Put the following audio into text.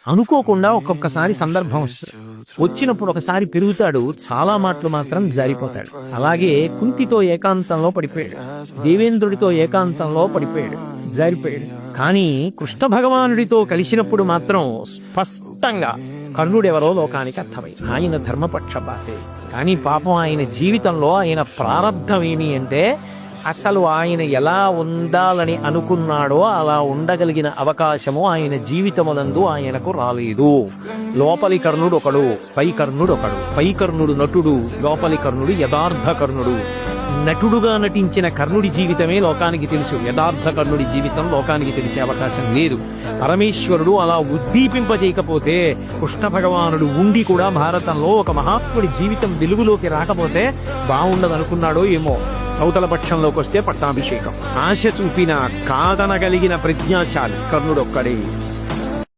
అనుకోకుండా ఒక్కొక్కసారి సందర్భం వస్తుంది. వచ్చినప్పుడు ఒకసారి పెరుగుతాడు, చాలా మాటలు మాత్రం జారిపోతాడు. అలాగే కుంతితో ఏకాంతంలో పడిపోయాడు, దేవేంద్రుడితో ఏకాంతంలో పడిపోయాడు, జారిపోయాడు. కానీ కృష్ణ భగవానుడితో కలిసినప్పుడు మాత్రం స్పష్టంగా కర్ణుడెవరో లోకానికి అర్థమైంది. ఆయన ధర్మపక్షపాతే. కానీ పాపం ఆయన జీవితంలో ఆయన ప్రారంధం ఏమి అంటే, అసలు ఆయన ఎలా ఉండాలని అనుకున్నాడో అలా ఉండగలిగిన అవకాశము ఆయన జీవితమునందు ఆయనకు రాలేదు. లోపలి కర్ణుడు ఒకడు, పై కర్ణుడు ఒకడు. పై కర్ణుడు నటుడు, లోపలి కర్ణుడు యథార్థ కర్ణుడు. నటుడుగా నటించిన కర్ణుడి జీవితమే లోకానికి తెలుసు, యథార్థ కర్ణుడి జీవితం లోకానికి తెలిసే అవకాశం లేదు. పరమేశ్వరుడు అలా ఉద్దీపింపజేయకపోతే, కృష్ణ భగవానుడు ఉండి కూడా భారతంలో ఒక మహాత్ముడి జీవితం వెలుగులోకి రాకపోతే బాగుండదనుకున్నాడో ఏమో. అవతల పక్షంలోకి వస్తే పట్టాభిషేకం. ఆశ చూపిన కాదనగలిగిన ప్రజ్ఞాశాలి కర్ణుడొక్కడే.